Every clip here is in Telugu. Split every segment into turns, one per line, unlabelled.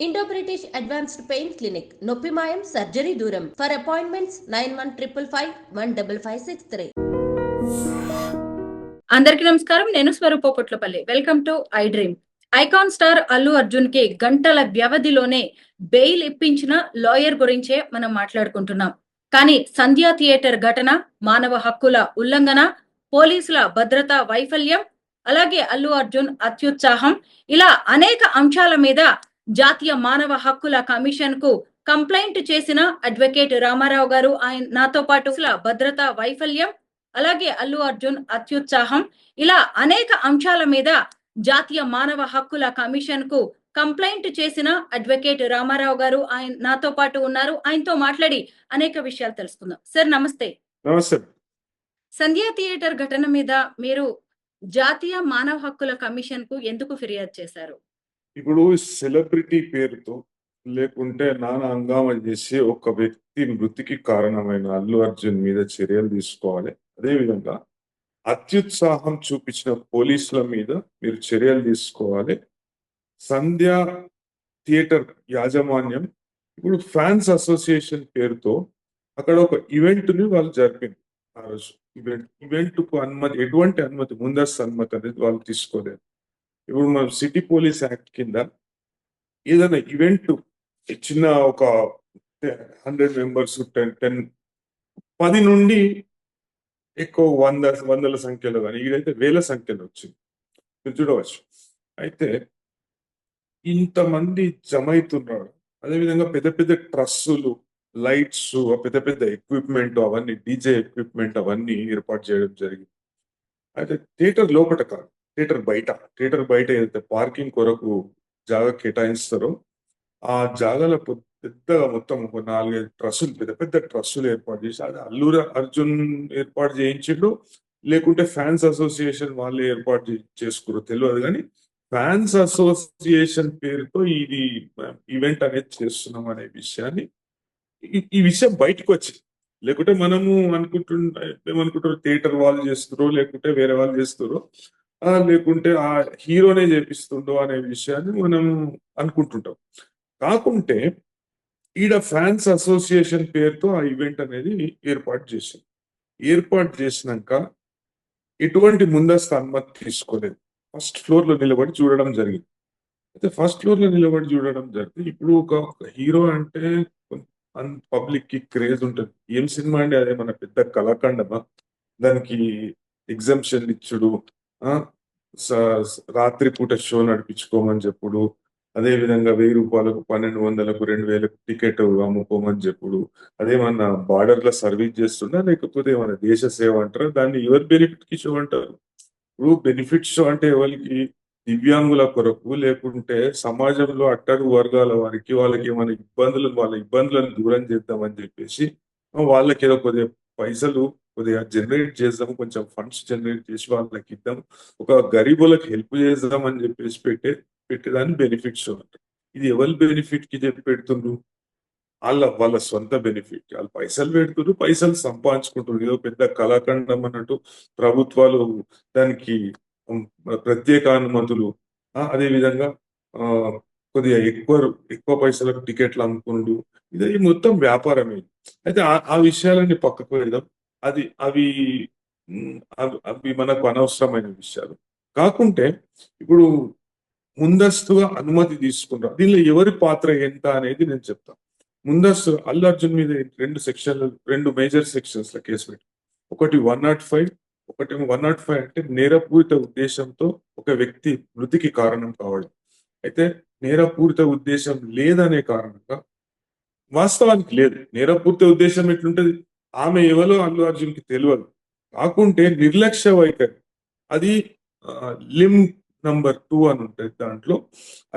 Indo British advanced pain clinic నొప్పి మాయం సర్జరీ దూరం ఫర్ అపాయింట్మెంట్స్ 9155515563.
అందరికీ నమస్కారం. నేను Swaroopa Potlapalli. Welcome to iDream. Icon star Allu Arjun కి గంటల వ్యవధిలోనే బెయిల్ ఇప్పించిన లాయర్ గురించే మనం మాట్లాడుకుంటున్నాం. కానీ సంధ్యా థియేటర్ ఘటన, మానవ హక్కుల ఉల్లంఘన, పోలీసుల భద్రతా వైఫల్యం, అలాగే అల్లు అర్జున్ అత్యుత్సాహం, ఇలా అనేక అంశాల మీద జాతీయ మానవ హక్కుల కమిషన్ కు కంప్లైంట్ చేసిన అడ్వకేట్ రామారావు గారు ఆయన నాతో పాటు భద్రతా వైఫల్యం, అలాగే అల్లు అర్జున్ అత్యుత్సాహం, ఇలా అనేక అంశాల మీద జాతీయ మానవ హక్కుల కమిషన్ కు కంప్లైంట్ చేసిన అడ్వకేట్ రామారావు గారు ఆయన నాతో పాటు ఉన్నారు. ఆయనతో మాట్లాడి అనేక విషయాలు తెలుసుకుందాం. సార్ నమస్తే.
నమస్తే.
సంధ్యా థియేటర్ ఘటన మీద మీరు జాతీయ మానవ హక్కుల కమిషన్ కు ఎందుకు ఫిర్యాదు చేశారు?
ఇప్పుడు సెలబ్రిటీ పేరుతో లేకుంటే నానా హంగామా చేసి ఒక వ్యక్తి మృతికి కారణమైన అల్లు అర్జున్ మీద చర్యలు తీసుకోవాలి. అదేవిధంగా అత్యుత్సాహం చూపించిన పోలీసుల మీద మీరు చర్యలు తీసుకోవాలి. సంధ్యా థియేటర్ యాజమాన్యం ఇప్పుడు ఫ్యాన్స్ అసోసియేషన్ పేరుతో అక్కడ ఒక ఈవెంట్ ని వాళ్ళు జరిపింది. ఆ రోజు ఈవెంట్ కు అనుమతి, ఎటువంటి అనుమతి, ముందస్తు అనుమతి అనేది వాళ్ళు తీసుకోలేదు. ఇప్పుడు మనం సిటీ పోలీస్ యాక్ట్ కింద ఏదైనా ఈవెంట్ చిన్న ఒక 100 మెంబర్స్ 10 నుండి ఎక్కువ వందల సంఖ్యలో కానీ ఇదైతే వేల సంఖ్యలో వచ్చింది, మీరు చూడవచ్చు. అయితే ఇంతమంది జమ అవుతున్నారు. అదేవిధంగా పెద్ద పెద్ద ట్రస్సులు, లైట్స్, పెద్ద పెద్ద ఎక్విప్మెంట్, అవన్నీ డీజే ఎక్విప్మెంట్ అవన్నీ ఏర్పాటు చేయడం జరిగింది. అయితే థియేటర్ లోపల కాదు, థియేటర్ బయట ఏదైతే పార్కింగ్ కొరకు జాగా కేటాయిస్తారో ఆ జాగాలో పెద్దగా మొత్తం ఒక 4-5 ట్రస్సులు, పెద్ద పెద్ద ట్రస్సులు ఏర్పాటు చేసి, అది అల్లు అర్జున్ ఏర్పాటు చేయించిండు లేకుంటే ఫ్యాన్స్ అసోసియేషన్ వాళ్ళు ఏర్పాటు చేసుకున్నారు తెలియదు. కానీ ఫ్యాన్స్ అసోసియేషన్ పేరుతో ఇది ఈవెంట్ అనేది చేస్తున్నాం అనే విషయాన్ని, ఈ విషయం బయటకు వచ్చింది. లేకుంటే మనము ఏమనుకుంటారు, థియేటర్ వాళ్ళు చేస్తారో లేకుంటే వేరే వాళ్ళు చేస్తారో, లేకుంటే ఆ హీరోనే చేపిస్తుండో అనే విషయాన్ని మనం అనుకుంటుంటాం. కాకుంటే ఈడ ఫ్యాన్స్ అసోసియేషన్ పేరుతో ఆ ఈవెంట్ అనేది ఏర్పాటు చేసినాక ఎటువంటి ముందస్తు అనుమతి తీసుకోలేదు. ఫస్ట్ ఫ్లోర్ లో నిలబడి చూడడం జరిగింది. అయితే ఫస్ట్ ఫ్లోర్ లో నిలబడి చూడడం జరిగింది. ఇప్పుడు ఒక హీరో అంటే పబ్లిక్ కి క్రేజ్ ఉంటుంది. ఏం సినిమా అండి, అదే మన పెద్ద కళాఖండమా? దానికి ఎగ్జామ్షన్ ఇచ్చుడు, రాత్రిపూట షో నడిపించుకోమని చెప్పుడు, అదే విధంగా 1000 రూపాయలకు 1200కు 2000కు టికెట్ అమ్ముకోమని చెప్పుడు, అదేమన్నా బార్డర్ లో సర్వీస్ చేస్తుందా లేకపోతే ఏమన్నా దేశ సేవ అంటారా? దాన్ని ఎవరి బెనిఫిట్ కి షో అంటారు? ఇప్పుడు బెనిఫిట్ షో అంటే ఎవరికి? దివ్యాంగుల కొరకు, లేకుంటే సమాజంలో అట్టడుగు వర్గాల వారికి, వాళ్ళకి ఏమైనా వాళ్ళ ఇబ్బందులను దూరం చేద్దామని చెప్పేసి వాళ్ళకి ఏదో కొద్దిగా పైసలు కొద్దిగా జనరేట్ చేద్దాం, కొంచెం ఫండ్స్ జనరేట్ చేసి వాళ్ళకి ఇద్దాం, ఒక గరీబులకు హెల్ప్ చేద్దాం అని చెప్పేసి పెట్టేదాన్ని బెనిఫిట్ షో అంటారు. ఇది ఎవరి బెనిఫిట్ కి చెప్పి పెడుతుండ్రు? వాళ్ళ సొంత బెనిఫిట్. వాళ్ళు పైసలు పెడుతున్నారు, పైసలు సంపాదించుకుంటున్నారు. ఏదో పెద్ద కళాఖండం అన్నట్టు ప్రభుత్వాలు దానికి ప్రత్యేక అనుమతులు, అదే విధంగా కొద్దిగా ఎక్కువ పైసలకు టికెట్లు అమ్ముకుంటూ, ఇది మొత్తం వ్యాపారమే. అయితే ఆ విషయాలన్నీ పక్కకు వెళ్దాం. అవి మనకు అనవసరమైన విషయాలు. కాకుంటే ఇప్పుడు ముందస్తుగా అనుమతి తీసుకుంటారు. దీనిలో ఎవరి పాత్ర ఎంత అనేది నేను చెప్తాను. ముందస్తు అల్లు అర్జున్ మీద 2 మేజర్ సెక్షన్స్ లో కేసు పెట్టి, ఒకటి 105, ఒకటేమో 105 అంటే నేరపూరిత ఉద్దేశంతో ఒక వ్యక్తి మృతికి కారణం కావడం. అయితే నేరపూరిత ఉద్దేశం లేదనే కారణంగా, వాస్తవానికి లేదు. నేరపూరిత ఉద్దేశం ఎట్లుంటది? ఆమె ఎవరో అల్లు అర్జున్ కి తెలియదు. కాకుంటే నిర్లక్ష్య వైఖరి, అది లిమ్ నంబర్ 2 అని ఉంటుంది దాంట్లో,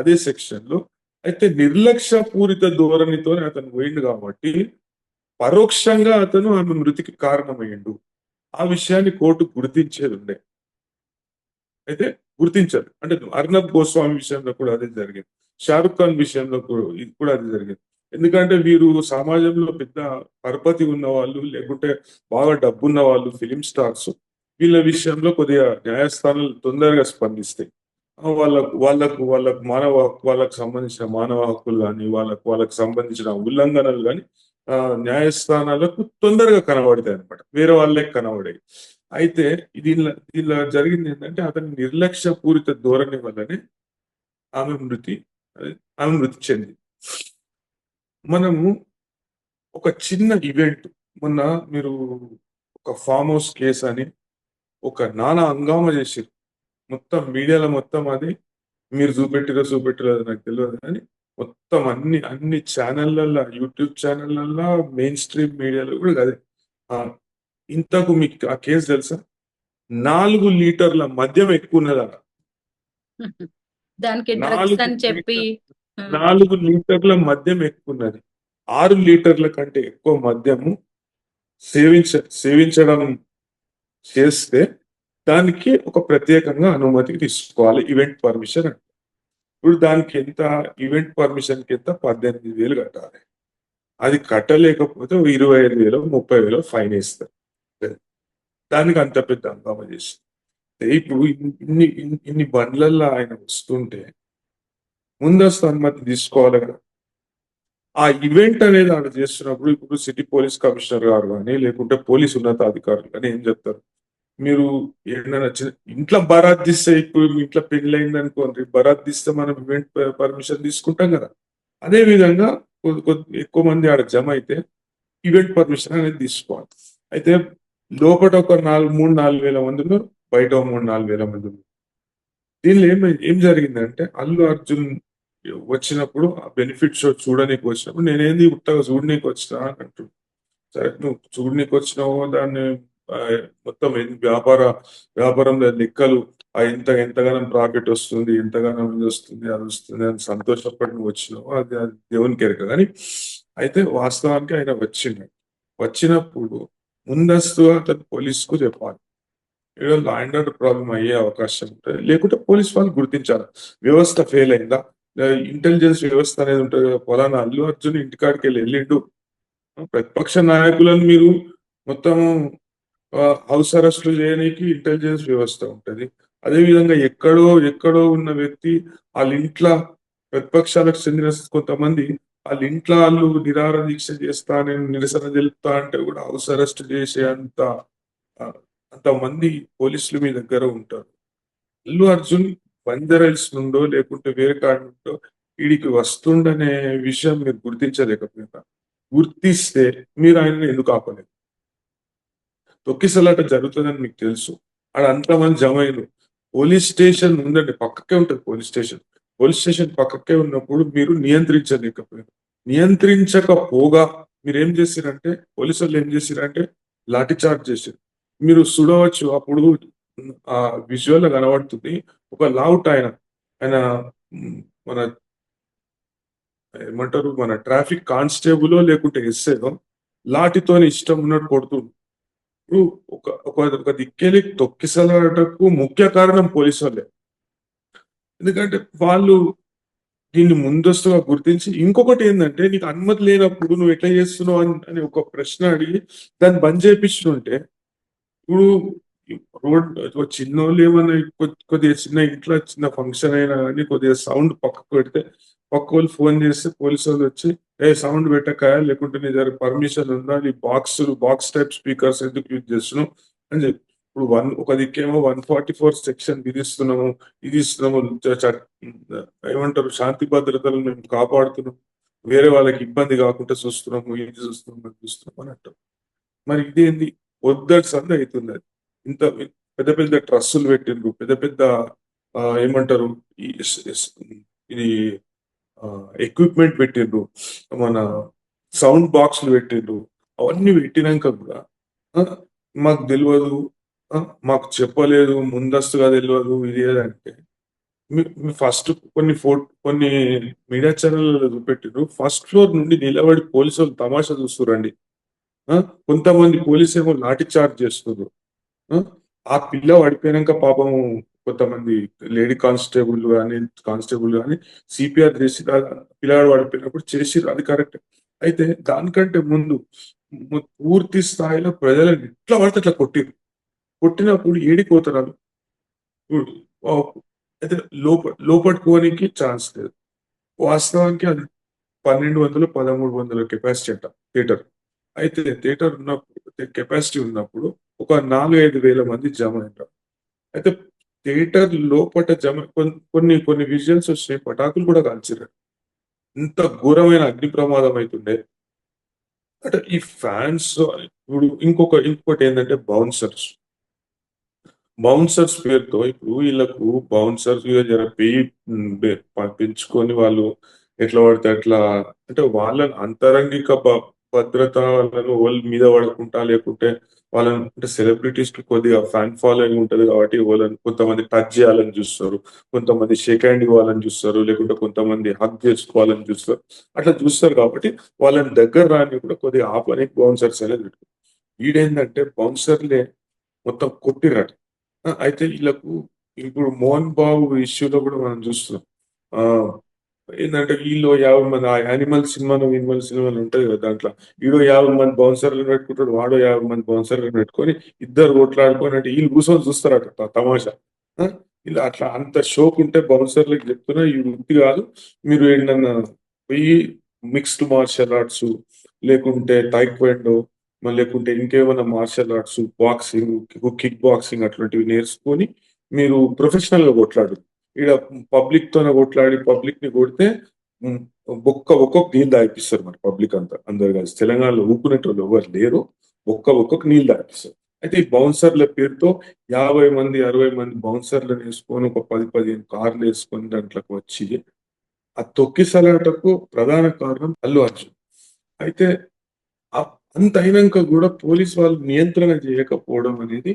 అదే సెక్షన్ లో. అయితే నిర్లక్ష్య పూరిత ధోరణితో అతను పోయిండు కాబట్టి పరోక్షంగా అతను ఆమె మృతికి కారణమయ్యిండు. ఆ విషయాన్ని కోర్టు గుర్తించేది ఉండే. అయితే గుర్తించారు. అంటే అర్నబ్ గోస్వామి విషయంలో కూడా అదే జరిగింది, షారుఖ్ ఖాన్ విషయంలో కూడా అదే జరిగింది. ఎందుకంటే వీరు సమాజంలో పెద్ద పరపతి ఉన్న వాళ్ళు, లేకుంటే బాగా డబ్బున్న వాళ్ళు, ఫిలిం స్టార్స్, వీళ్ళ విషయంలో కొద్దిగా న్యాయస్థానాలు తొందరగా స్పందిస్తాయి. వాళ్ళకు వాళ్ళకు సంబంధించిన మానవ హక్కులు కానీ వాళ్ళకు సంబంధించిన ఉల్లంఘనలు కానీ న్యాయస్థానాలకు తొందరగా కనబడతాయి అనమాట, వేరే వాళ్ళకి కనబడాయి. అయితే దీనిలో జరిగింది ఏంటంటే అతని నిర్లక్ష్య పూరిత ధోరణి వల్లనే ఆమె మృతి చెంది. మనము ఒక చిన్న ఈవెంట్, మొన్న మీరు ఒక ఫామ్ హౌస్ కేసు అని ఒక నానా హంగామా చేసారు, మొత్తం మీడియాలో మొత్తం అది మీరు చూపెట్టిరో నాకు తెలియదు, కానీ మొత్తం అన్ని ఛానళ్ళల్లో, యూట్యూబ్ ఛానళ్ళల్లో, మెయిన్ స్ట్రీమ్ మీడియాలో కూడా అదే. ఇంతకు మీకు ఆ కేసు తెలుసా? 4 లీటర్ల మద్యం ఎక్కువ ఉన్నదా?
దానికి డ్రగ్స్ అని చెప్పి
4 లీటర్ల మద్యం ఎక్కువ ఉన్నది. 6 లీటర్ల కంటే ఎక్కువ మద్యము సేవించడం చేస్తే దానికి ఒక ప్రత్యేకంగా అనుమతి తీసుకోవాలి, ఈవెంట్ పర్మిషన్ అంటే. ఇప్పుడు దానికి ఎంత, ఈవెంట్ పర్మిషన్ కి ఎంత? 18,000 కట్టాలి. అది కట్టలేకపోతే 25,000 30,000 ఫైన్ వేస్తారు. దానికి అంత పెద్ద హంగామా చేసి, ఇప్పుడు ఇన్ని బండ్లల్లో ఆయన వస్తుంటే ముందస్తు అనుమతి తీసుకోవాలి కదా. ఆ ఈవెంట్ అనేది ఆడ చేస్తున్నప్పుడు ఇప్పుడు సిటీ పోలీస్ కమిషనర్ గారు కానీ లేకుంటే పోలీస్ ఉన్నతాధికారులు కానీ ఏం చెప్తారు, మీరు ఏదైనా ఇంట్లో బరాత్ తీస్తే, ఇప్పుడు మీ ఇంట్లో పెళ్లి అయింది అనుకోండి, బరాత్ తీస్తే మనం ఈవెంట్ పర్మిషన్ తీసుకుంటాం కదా. అదే విధంగా ఎక్కువ మంది ఆడ జమ అయితే ఈవెంట్ పర్మిషన్ అనేది తీసుకోవాలి. అయితే లోపల ఒక 3-4 వేల మంది ఉన్నారు, బయట 3-4 వేల మంది ఉన్నారు. దీనిలో ఏం జరిగిందంటే అల్లు అర్జున్ వచ్చినప్పుడు ఆ బెనిఫిట్ షో చూడనీకి వచ్చినప్పుడు నేనేంది ఉత్తగా చూడనీకి వచ్చినా అని అంటున్నాను. సరే, నువ్వు చూడనీకి వచ్చినావో దాన్ని మొత్తం వ్యాపారంలో లెక్కలు, ఎంతగానో ప్రాఫిట్ వస్తుంది, ఎంతగానో ఇది వస్తుంది, అది వస్తుంది అని సంతోషపడి నువ్వు వచ్చినావు, అది దేవునికి ఎరక. కానీ అయితే వాస్తవానికి ఆయన వచ్చినప్పుడు ముందస్తుగా అతను పోలీసుకు చెప్పాలి. ఏదో లా అండ్ ఆర్డర్ ప్రాబ్లం అయ్యే అవకాశం ఉంటుంది, లేకుంటే పోలీస్ వాళ్ళు గుర్తించాలి వ్యవస్థ ఫెయిల్ అయిందా. ఇంటెలిజెన్స్ వ్యవస్థ అనేది ఉంటుంది కదా, ఫలానా అల్లు అర్జున్ ఇంటికాడికి వెళ్ళిండు, ప్రతిపక్ష నాయకులను మీరు మొత్తం హౌస్ అరెస్టులు చేయడానికి ఇంటెలిజెన్స్ వ్యవస్థ ఉంటుంది. అదేవిధంగా ఎక్కడో ఉన్న వ్యక్తి వాళ్ళ ఇంట్లో, ప్రతిపక్షాలకు చెందిన కొంతమంది వాళ్ళ ఇంట్లో వాళ్ళు నిరాహార దీక్ష చేస్తా, నేను నిరసన తెలుపుతా అంటే కూడా హౌస్ అరెస్ట్ చేసే అంతమంది పోలీసులు మీ దగ్గర ఉంటారు. అల్లు అర్జున్ బంజారాహిల్స్ నుండో లేకుంటే వేరే కాడ నుండో వీడికి వస్తుండనే విషయం మీరు గుర్తించలేకపోయినా, గుర్తిస్తే మీరు ఆయనను ఎందుకు ఆపలేదు? తొక్కిసలాట జరుగుతుందని మీకు తెలుసు, ఆడ అంతమంది జమైలు, పోలీస్ స్టేషన్ ఉందండి, పక్కకే ఉంటుంది పోలీస్ స్టేషన్ పక్కకే ఉన్నప్పుడు మీరు నియంత్రించలేకపోయారు. నియంత్రించకపోగా మీరు ఏం చేశారంటే, పోలీసు వాళ్ళు ఏం చేశారంటే లాఠీ చార్జ్ చేశారు. మీరు చూడవచ్చు, అప్పుడు ఆ విజువల్ కనబడుతుంది, ఒక లావుట్ ఆయన మన ఏమంటారు, మన ట్రాఫిక్ కానిస్టేబుల్ లేకుంటే ఎస్ఐలో లాఠీతో ఇష్టం ఉన్నట్టు కొడుతుంది. ఒక దిక్కేలి తొక్కిసలాటకు ముఖ్య కారణం పోలీసు వాళ్ళే. ఎందుకంటే వాళ్ళు దీన్ని ముందస్తుగా గుర్తించి, ఇంకొకటి ఏంటంటే నీకు అనుమతి లేనప్పుడు నువ్వు ఎట్లా చేస్తున్నావు అని ఒక ప్రశ్న అడిగి దాన్ని బంద్ చేపిస్తుంటే, ఇప్పుడు రోడ్ చిన్నోళ్ళు ఏమన్నా కొద్దిగా చిన్న ఇంట్లో చిన్న ఫంక్షన్ అయినా కానీ కొద్దిగా సౌండ్ పక్కకు పెడితే పక్క వాళ్ళు ఫోన్ చేస్తే పోలీసు వాళ్ళు వచ్చి సౌండ్ పెట్టక, లేకుంటే నీ దగ్గర పర్మిషన్ ఉందా, నీ బాక్స్ టైప్ స్పీకర్స్ ఎందుకు యూజ్ చేస్తున్నావు అని చెప్పి. ఇప్పుడు ఒక దిక్కేమో 144 సెక్షన్ విధిస్తున్నాము, ఇది ఇస్తున్నాము, ఏమంటారు, శాంతి భద్రతలను మేము కాపాడుతున్నాం, వేరే వాళ్ళకి ఇబ్బంది కాకుండా చూస్తున్నాము, ఇది చూస్తున్నాం అని అంటాం. మరి ఇదేంది వద్దటి సంది అవుతుంది. అది ఇంత పెద్ద ట్రస్సులు పెట్టిండ్రు, పెద్ద ఏమంటారు, ఇది ఎక్విప్మెంట్ పెట్టిండ్రు, మన సౌండ్ బాక్స్లు పెట్టిండ్రు. అవన్నీ పెట్టినాక కూడా మాకు తెలియదు, మాకు చెప్పలేదు, ముందస్తుగా తెలియదు, ఇది ఏదంటే ఫస్ట్ కొన్ని మీడియా ఛానళ్ళలో చూపెట్టిండ్రు, ఫస్ట్ ఫ్లోర్ నుండి నిలబడి పోలీసు వాళ్ళు తమాషా చూస్తురండి. కొంతమంది పోలీసు ఏమో లాఠీ చార్జ్ చేస్తున్నారు. ఆ పిల్ల పడిపోయినాక పాపం కొంతమంది లేడీ కానిస్టేబుల్ కానీ సిపిఆర్ చేసి పిల్లవాడు పడిపోయినప్పుడు చేసి, అది కరెక్ట్. అయితే దానికంటే ముందు పూర్తి స్థాయిలో ప్రజలను ఎట్లా పడితే అట్లా కొట్టినప్పుడు ఏడిపోతారు. అయితే లోపట్టుకోనికి ఛాన్స్ లేదు. వాస్తవానికి అది 1200, 1300 కెపాసిటీ అంట థియేటర్. అయితే థియేటర్ ఉన్నప్పుడు కెపాసిటీ ఉన్నప్పుడు ఒక 4-5 వేల మంది జమ అయ్యారు. అయితే థియేటర్ లోపట కొన్ని కొన్ని విజువల్స్ వచ్చినాయి, పటాకులు కూడా కాల్చిర్రు. ఇంత ఘోరమైన అగ్ని ప్రమాదం అవుతుండే. అంటే ఈ ఫ్యాన్స్ ఇప్పుడు ఇంకొకటి ఏంటంటే బౌన్సర్స్ పేరుతో ఇప్పుడు వీళ్ళకు బౌన్సర్స్ జర పెంచుకొని వాళ్ళు ఎట్లా పడితే అట్లా, అంటే వాళ్ళని అంతరంగిక భద్రత వాళ్ళను వాళ్ళ మీద పడకుండా, లేకుంటే వాళ్ళని అంటే సెలబ్రిటీస్ కి కొద్దిగా ఫ్యాన్ ఫాలోయింగ్ ఉంటది కాబట్టి వాళ్ళని కొంతమంది టచ్ చేయాలని చూస్తారు, కొంతమంది షేక్ హ్యాండ్ ఇవ్వాలని చూస్తారు, లేకుంటే కొంతమంది హగ్ చేసుకోవాలని చూస్తారు. అట్లా చూస్తారు కాబట్టి వాళ్ళని దగ్గర రాని కూడా కొద్దిగా ఆపనికి బౌన్సర్స్ అనేది పెట్టుకుంటారు. ఈడేంటంటే బౌన్సర్లే మొత్తం కొట్టిరట. అయితే వీళ్ళకు ఇప్పుడు మోహన్ బాబు ఇష్యూలో కూడా మనం చూస్తున్నాం. ఆ ఏంటంటే వీళ్ళు 50 మంది యానిమల్ సినిమాలు ఉంటాయి కదా, దాంట్లో ఈడో 50 మంది బౌన్సర్లను పెట్టుకుంటాడు, వాడో 50 మంది బౌన్సర్లను పెట్టుకొని ఇద్దరు కొట్లాడుకొని అంటే వీళ్ళు కూర్చొని చూస్తారట తమాషా. ఆ, ఇలా అట్లా అంత షోక్ ఉంటే బౌన్సర్లకు చెప్తున్నా ఈ వృత్తి కాదు, మీరు ఏంటన్నా పోయి మిక్స్డ్ మార్షల్ ఆర్ట్స్, లేకుంటే టైక్వాండో, మళ్ళీ లేకుంటే ఇంకేమైనా martial arts, boxing, kick boxing అట్లాంటివి నేర్చుకొని మీరు ప్రొఫెషనల్ గా కొట్లాడు. ఈడ పబ్లిక్ తోనే కొట్లాడి పబ్లిక్ ని కొడితే ఉమ్, ఒక్కొక్క నీళ్ళు తాగిపిస్తారు మరి పబ్లిక్ అంతా అందరు కలిసి. తెలంగాణలో ఊపుకునేటోళ్ళు ఎవరు లేరు, ఒక్కొక్క నీళ్ళు తాగిపిస్తారు. అయితే ఈ బౌన్సర్ల పేరుతో 50 మంది 60 మంది బౌన్సర్లను వేసుకొని ఒక 10-15 కార్లు వేసుకొని దాంట్లోకి వచ్చి ఆ తొక్కిసలాటకు ప్రధాన కారణం అల్లు అర్జున్. అయితే అంత అయినాక కూడా పోలీస్ వాళ్ళు నియంత్రణ చేయకపోవడం అనేది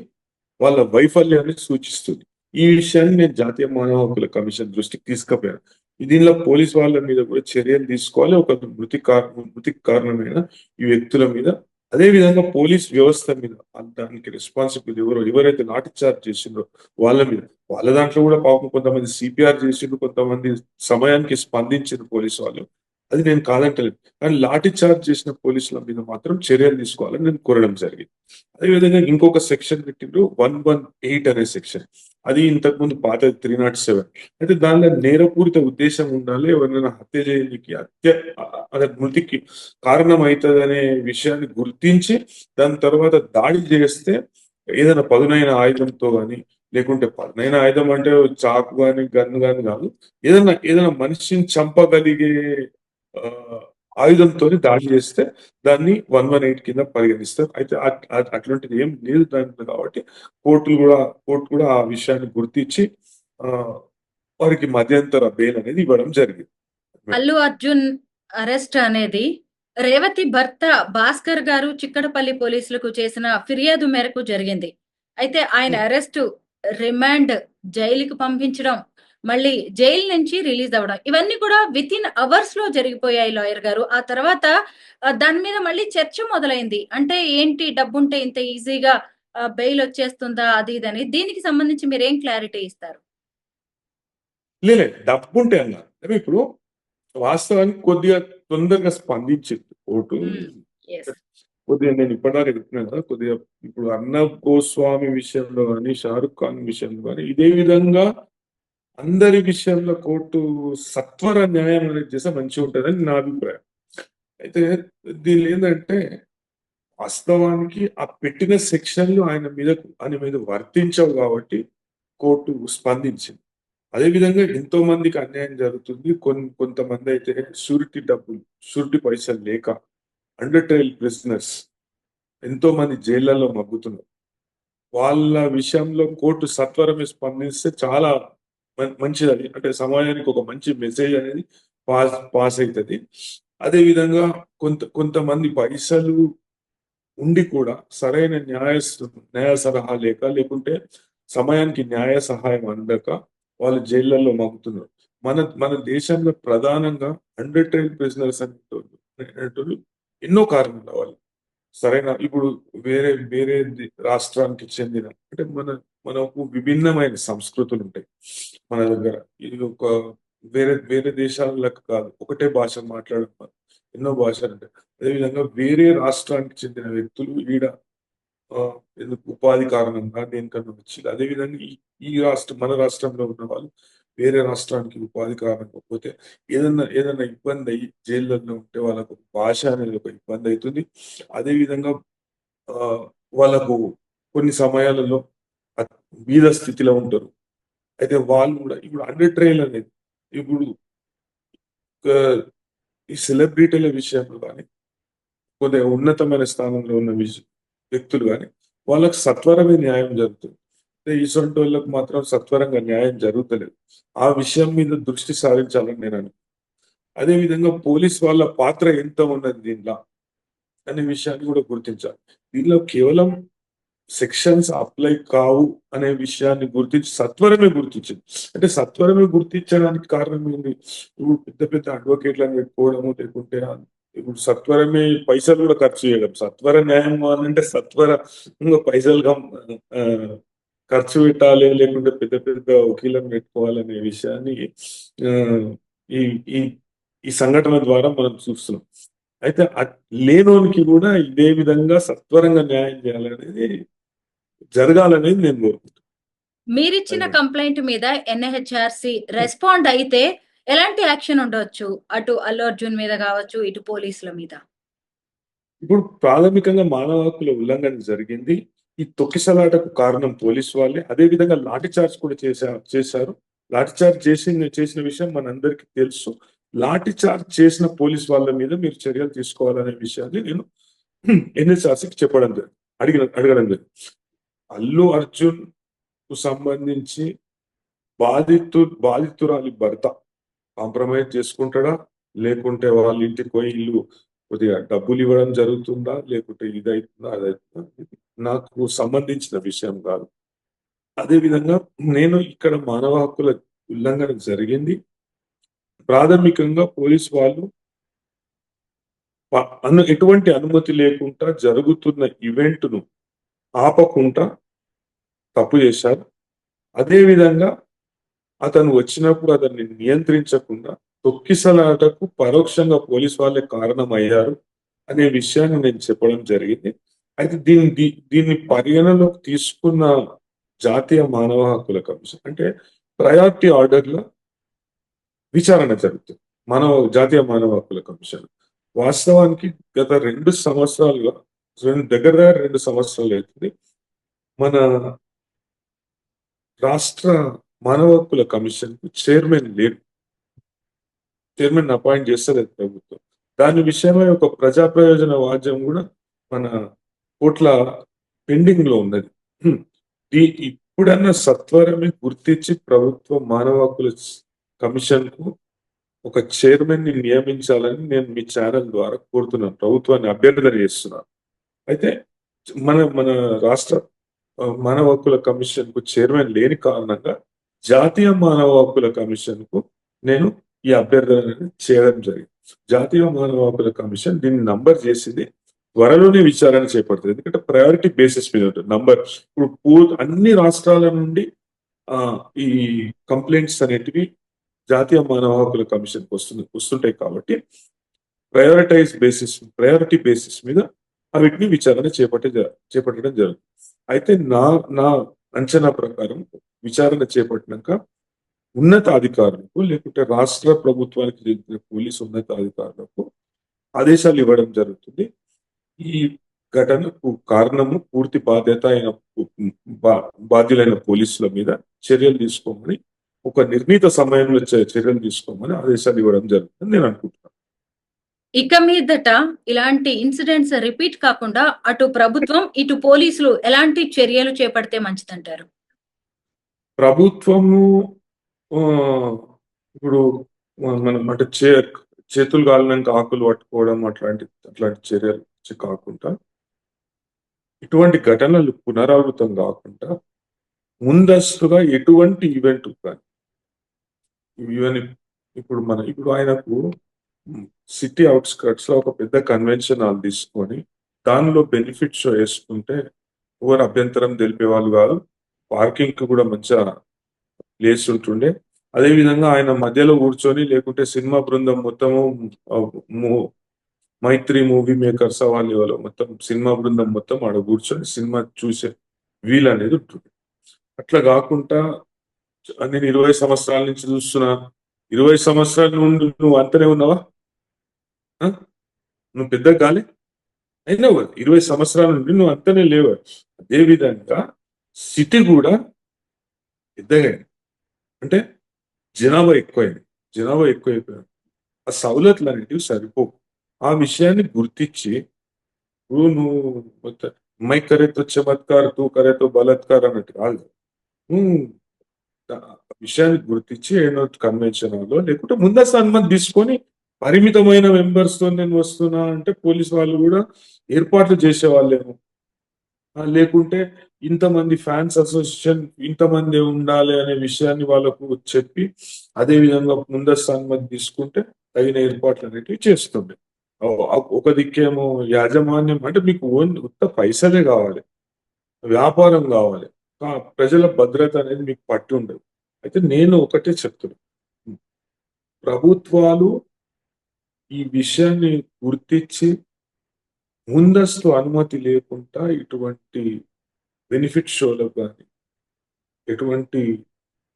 వాళ్ళ వైఫల్యాన్ని సూచిస్తుంది. ఈ విషయాన్ని నేను జాతీయ మానవ హక్కుల కమిషన్ దృష్టికి తీసుకుపోయాను. దీనిలో పోలీస్ వాళ్ళ మీద కూడా చర్యలు తీసుకోవాలి, ఒక మృతికి కారణమైన ఈ వ్యక్తుల మీద. అదే విధంగా పోలీస్ వ్యవస్థ మీద దానికి రెస్పాన్సిబుల్ ఎవరైతే లాఠీ చార్జ్ చేసిండ్రో వాళ్ళ మీద, వాళ్ళ దాంట్లో కూడా పాపం కొంతమంది సిపిఆర్ చేసిండ్రు, కొంతమంది సమయానికి స్పందించారు పోలీసు వాళ్ళు. అది నేను కాదంటలేదు, కానీ లాఠీ చార్జ్ చేసిన పోలీసుల మీద మాత్రం చర్యలు తీసుకోవాలని నేను కోరడం జరిగింది. అదేవిధంగా ఇంకొక సెక్షన్ పెట్టిండ్రు 118 అనే సెక్షన్. అది ఇంతకుముందు పాత 307. అయితే దానిలో నేరపూరిత ఉద్దేశం ఉండాలి, ఎవరైనా హత్య చేయడానికి అదే మృతికి కారణం అవుతుంది అనే విషయాన్ని గుర్తించి దాని తర్వాత దాడి చేస్తే ఏదైనా పదునైన ఆయుధంతో కానీ, లేకుంటే పదునైన ఆయుధం అంటే చాకు కానీ గన్ను కానీ కాదు, ఏదైనా మనిషిని చంపగలిగే ఆ, ఆయుధంతో దాడి చేస్తే దాన్ని 118 కింద పరిగణిస్తారు. అయితే అట్లాంటిది ఏం లేదు దాంట్లో కాబట్టి కోర్టు కూడా ఆ విషయాన్ని గుర్తించి ఆ వారికి మధ్యంతర బెయిల్ అనేది ఇవ్వడం జరిగింది.
అల్లు అర్జున్ అరెస్ట్ అనేది రేవతి భర్త భాస్కర్ గారు చిక్కడపల్లి పోలీసులకు చేసిన ఫిర్యాదు మేరకు జరిగింది. అయితే ఆయన అరెస్టు, రిమాండ్, జైలుకి పంపించడం, మళ్ళీ జైలు నుంచి రిలీజ్ అవ్వడం, ఇవన్నీ కూడా విత్ ఇన్ అవర్స్ లో జరిగిపోయాయి లాయర్ గారు. ఆ తర్వాత దాని మీద మళ్ళీ చర్చ మొదలైంది. అంటే ఏంటి, డబ్బుంటే ఇంత ఈజీగా బెయిల్ వచ్చేస్తుందా, అది ఇదని. దీనికి సంబంధించి మీరు ఏం క్లారిటీ ఇస్తారు?
లేదు, డబ్బుంటే అన్నారు. అంటే ఇప్పుడు వాస్తవానికి కొద్దిగా తొందరగా స్పందించింది కోర్టు.
ఎస్.
కొద్దిగా నేను ఇప్పటిదాకా చెప్తున్నాను కదా, కొద్దిగా ఇప్పుడు అర్నబ్ గోస్వామి విషయంలో కానీ, షారుఖ్ ఖాన్ విషయంలో కానీ ఇదే విధంగా అందరి విషయంలో కోర్టు సత్వర న్యాయం అనేది చేస్తే మంచిగా ఉంటుందని నా అభిప్రాయం. అయితే దీనిలో ఏంటంటే వాస్తవానికి ఆ పెట్టిన సెక్షన్లు ఆయన మీద వర్తించవు కాబట్టి కోర్టు స్పందించింది. అదేవిధంగా ఎంతో మందికి అన్యాయం జరుగుతుంది. కొంతమంది అయితే షూరిటీ పైసలు లేక అండర్ ట్రయల్ ప్రిజనర్స్ ఎంతో మంది జైళ్లలో మగ్గుతున్నారు. వాళ్ళ విషయంలో కోర్టు సత్వరమే స్పందిస్తే చాలా మంచిది. అది అంటే సమాజానికి ఒక మంచి మెసేజ్ అనేది పాస్ అవుతుంది. అదేవిధంగా కొంతమంది పైసలు ఉండి కూడా సరైన న్యాయ సలహా లేకుంటే సమయానికి న్యాయ సహాయం అందక వాళ్ళు జైళ్లలో మగ్గుతున్నారు. మన దేశంలో ప్రధానంగా అండర్ ట్రయల్ ప్రిజనర్స్ అనేటోళ్ళు ఎన్నో కారణాలు వాళ్ళు సరైన ఇప్పుడు వేరే వేరే రాష్ట్రానికి చెందిన, అంటే మనకు విభిన్నమైన సంస్కృతులు ఉంటాయి మన దగ్గర. ఇది ఒక వేరే వేరే దేశాలకు కాదు, ఒకటే భాష మాట్లాడడం, ఎన్నో భాషలు ఉంటాయి. అదేవిధంగా వేరే రాష్ట్రానికి చెందిన వ్యక్తులు ఈడ ఎందుకు ఉపాధి కారణంగా దేనికన్నా వచ్చి, అదేవిధంగా మన రాష్ట్రంలో ఉన్న వాళ్ళు వేరే రాష్ట్రానికి ఉపాధి కాకపోతే ఏదైనా ఇబ్బంది అయ్యి జైళ్ళల్లో ఉంటే వాళ్ళకు భాష అనేది ఒక ఇబ్బంది అవుతుంది. అదేవిధంగా వాళ్ళకు కొన్ని సమయాలలో బీద స్థితిలో ఉంటారు. అయితే వాళ్ళు కూడా ఇప్పుడు అండర్ ట్రైల్ అనేది ఇప్పుడు ఈ సెలబ్రిటీల విషయంలో కానీ కొద్దిగా ఉన్నతమైన స్థానంలో ఉన్న వ్యక్తులు కానీ వాళ్ళకు సత్వరమే న్యాయం జరుగుతుంది. ఇటువంటి వాళ్ళకు మాత్రం సత్వరంగా న్యాయం జరుగుతలేదు. ఆ విషయం మీద దృష్టి సారించాలని నేను అనుకుంటున్నాను. అదేవిధంగా పోలీస్ వాళ్ళ పాత్ర ఎంత ఉన్నది దీంట్లో అనే విషయాన్ని కూడా గుర్తించాలి. దీనిలో కేవలం సెక్షన్స్ అప్లై కావు అనే విషయాన్ని సత్వరమే గుర్తించింది. అంటే సత్వరమే గుర్తించడానికి కారణం ఏంటి? ఇప్పుడు పెద్ద పెద్ద అడ్వకేట్లను పెట్టుకోవడము, లేకుంటే ఇప్పుడు సత్వరమే పైసలు కూడా ఖర్చు చేయడం. సత్వర న్యాయం కావాలంటే సత్వరంగా పైసలు ఖర్చు పెట్టాలి, లేకుంటే పెద్ద పెద్ద వకీలను పెట్టుకోవాలనే విషయాన్ని ఈ ఈ ఈ సంఘటన ద్వారా మనం చూస్తున్నాం. అయితే లేనోనికి కూడా ఇదే విధంగా సత్వరంగా న్యాయం చేయాలనేది జరగాలనేది నేను కోరుకుంటున్నాను.
మీరిచ్చిన కంప్లైంట్ మీద ఎన్హెచ్ఆర్సి రెస్పాండ్ అయితే ఎలాంటి యాక్షన్ ఉండవచ్చు? అటు అల్లు అర్జున్ మీద కావచ్చు, ఇటు పోలీసుల మీద.
ఇప్పుడు ప్రాథమికంగా మానవ హక్కుల ఉల్లంఘన జరిగింది. ఈ తొక్కిసలాటకు కారణం పోలీసు వాళ్ళే. అదే విధంగా లాఠీ చార్జ్ కూడా చేశారు. లాఠీ చార్జ్ చేసిన విషయం మనందరికీ తెలుసు. లాఠీ చార్జ్ చేసిన పోలీస్ వాళ్ళ మీద మీరు చర్యలు తీసుకోవాలనే విషయాన్ని నేను ఎన్హెచ్ఆర్సీకి అడగడం జరిగింది. అల్లు అర్జున్ కు సంబంధించి బాధితురాలి భర్త కాంప్రమైజ్ చేసుకుంటాడా, లేకుంటే వాళ్ళ ఇంటికి పోయి ఇల్లు కొద్దిగా డబ్బులు ఇవ్వడం జరుగుతుందా, లేకుంటే ఇదైతుందా అదైతుందా నాకు సంబంధించిన విషయం కాదు. అదేవిధంగా నేను ఇక్కడ మానవ హక్కుల ఉల్లంఘన జరిగింది. ప్రాథమికంగా పోలీసు వాళ్ళు ఎటువంటి అనుమతి లేకుండా జరుగుతున్న ఈవెంట్ను ఆపకుండా తప్పు చేశారు. అదేవిధంగా అతను వచ్చినప్పుడు అతన్ని నియంత్రించకుండా తొక్కిసలాటకు పరోక్షంగా పోలీసు వాళ్ళే కారణమయ్యారు అనే విషయాన్ని నేను చెప్పడం జరిగింది. అయితే దీన్ని పరిగణలోకి తీసుకున్న జాతీయ మానవ హక్కుల కమిషన్ అంటే ప్రయారిటీ ఆర్డర్లో విచారణ జరుగుతుంది జాతీయ మానవ హక్కుల కమిషన్. వాస్తవానికి గత 2 సంవత్సరాలుగా దగ్గర 2 సంవత్సరాలు అవుతుంది మన రాష్ట్ర మానవ హక్కుల కమిషన్ కు చైర్మన్ లేడు. చైర్మన్ అపాయింట్ చేస్తుంది ప్రభుత్వం. దాని విషయమై ఒక ప్రజా ప్రయోజన వాద్యం కూడా మన కోట్ల పెండింగ్ లో ఉన్నది. ఇప్పుడన్నా సత్వరమే గుర్తించి ప్రభుత్వం మానవ హక్కుల కమిషన్ కు ఒక చైర్మన్ ని నియమించాలని నేను మీ ఛానల్ ద్వారా కోరుతున్నాను, ప్రభుత్వాన్ని అభ్యర్థన చేస్తున్నాను. అయితే మన రాష్ట్ర మానవ హక్కుల కమిషన్ కు చైర్మన్ లేని కారణంగా జాతీయ మానవ హక్కుల కమిషన్ కు నేను ఈ అభ్యర్థన చేయడం జరిగింది. జాతీయ మానవ హక్కుల కమిషన్ దీన్ని నంబర్ చేసింది, త్వరలోనే విచారణ చేపడుతుంది. ఎందుకంటే ప్రయారిటీ బేసిస్ మీద ఉంటుంది నంబర్. ఇప్పుడు అన్ని రాష్ట్రాల నుండి ఈ కంప్లైంట్స్ అనేటివి జాతీయ మానవ హక్కుల కమిషన్ వస్తుంటాయి కాబట్టి ప్రయారిటీ బేసిస్ మీద వీటిని విచారణ చేపట్టడం జరుగుతుంది. అయితే నా అంచనా ప్రకారం విచారణ చేపట్టినాక ఉన్నతాధికారులకు, లేకుంటే రాష్ట్ర ప్రభుత్వానికి చెందిన పోలీసు ఉన్నతాధికారులకు ఆదేశాలు ఇవ్వడం జరుగుతుంది. ఈ ఘటనకు కారణము పూర్తి బాధ్యులైన పోలీసుల మీద చర్యలు తీసుకోమని, ఒక నిర్ణీత సమయంలో చర్యలు తీసుకోమని ఆదేశాలు ఇవ్వడం జరుగుతుంది నేను అనుకుంటున్నాను.
ఇక మీదట ఇలాంటి ఇన్సిడెంట్స్ రిపీట్ కాకుండా అటు ప్రభుత్వం ఇటు పోలీసులు ఎలాంటి చర్యలు చేపడితే మంచిదంటారు?
ప్రభుత్వము ఇప్పుడు మనం అంటే చేతులు కాలినాక ఆకులు పట్టుకోవడం అట్లాంటి చర్యలు కాకుండా, ఇటువంటి ఘటనలు పునరావృతం కాకుండా ముందస్తుగా ఎటువంటి ఈవెంట్ కానీ ఇప్పుడు ఆయనకు సిటీ అవుట్స్కర్ట్స్ లో ఒక పెద్ద కన్వెన్షన్ హాల్ తీసుకొని దానిలో బెనిఫిట్ షో వేసుకుంటే ఎవరు అభ్యంతరం తెలిపే వాళ్ళు కాదు. పార్కింగ్ కి కూడా మంచిగా ప్లేస్ ఉంటుండే. అదేవిధంగా ఆయన మధ్యలో కూర్చొని, లేకుంటే సినిమా బృందం మొత్తము మైత్రి మూవీ మేకర్స్ వాళ్ళు మొత్తం సినిమా బృందం మొత్తం ఆడ కూర్చొని సినిమా చూసే వీలు అనేది ఉంటుంది. అట్లా కాకుండా నేను 20 సంవత్సరాల నుంచి చూస్తున్నా. 20 సంవత్సరాల నుండి నువ్వు అంతనే ఉన్నావా? ఆ? నువ్వు పెద్ద కాలే అయినావు కదా. 20 సంవత్సరాల నుండి నువ్వు అంతనే లేవు. అదే విధంగా సిటీ కూడా పెద్దగా అయింది. అంటే జనాభా ఎక్కువైంది. జనాభా ఎక్కువైపోయింది. ఆ సవలతులు అనేటివి సరిపోవు. ఆ విషయాన్ని గుర్తించి నువ్వు మొత్తం మై కరే తో చమత్కార్ తూ కరే తో బలత్కార్ అన్నట్టు కాదు. నువ్వు ఆ విషయాన్ని గుర్తించి ఏదో కన్వెన్షన్ హాల్లో లేకుంటే ముందస్తు అనుమతి తీసుకొని పరిమితమైన మెంబర్స్ తో నేను వస్తున్నా అంటే పోలీసు వాళ్ళు కూడా ఏర్పాట్లు చేసేవాళ్ళేమో. లేకుంటే ఇంతమంది ఫ్యాన్స్ అసోసియేషన్ ఇంతమంది ఉండాలి అనే విషయాన్ని వాళ్ళకు చెప్పి అదే విధంగా ముందస్తు అనుమతి తీసుకుంటే తగిన ఏర్పాట్లు అనేటివి చేస్తుండే. ఒక దిక్కేమో యాజమాన్యం అంటే మీకు ఉత్త పైసలే కావాలి, వ్యాపారం కావాలి, ప్రజల భద్రత అనేది మీకు పట్టి ఉండదు. అయితే నేను ఒకటే చెప్తున్నా, ప్రభుత్వాలు ఈ విషయాన్ని గుర్తించి ముందస్తు అనుమతి లేకుండా ఇటువంటి బెనిఫిట్ షోలకు కానీ ఎటువంటి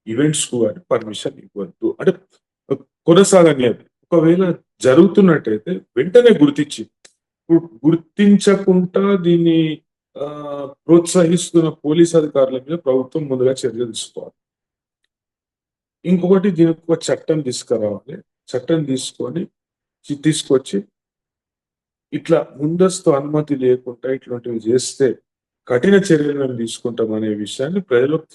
ఈవెంట్స్ కు కానీ పర్మిషన్ ఇవ్వద్దు. అంటే కొనసాగనియదు. ఒకవేళ జరుగుతున్నట్టయితే వెంటనే గుర్తించి, ఇప్పుడు గుర్తించకుండా దీన్ని ప్రోత్సహిస్తున్న పోలీస్ అధికారుల మీద ప్రభుత్వం ముందుగా చర్య తీసుకోవాలి. ఇంకొకటి దీనికి ఒక చట్టం తీసుకురావాలి. చట్టం తీసుకొచ్చి ఇట్లా ముందస్తు అనుమతి లేకుండా ఇట్లాంటివి చేస్తే కఠిన చర్యలు మేము తీసుకుంటాం అనే విషయాన్ని ప్రజలకు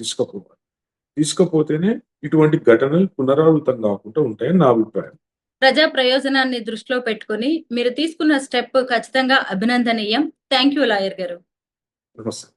తీసుకపోతేనే ఇటువంటి ఘటనలు పునరావృతం కాకుండా ఉంటాయని నా అభిప్రాయం.
ప్రజా ప్రయోజనాన్ని దృష్టిలో పెట్టుకుని మీరు తీసుకున్న స్టెప్ ఖచ్చితంగా అభినందనీయం. థ్యాంక్ యూ లాయర్ గారు.
నమస్తే.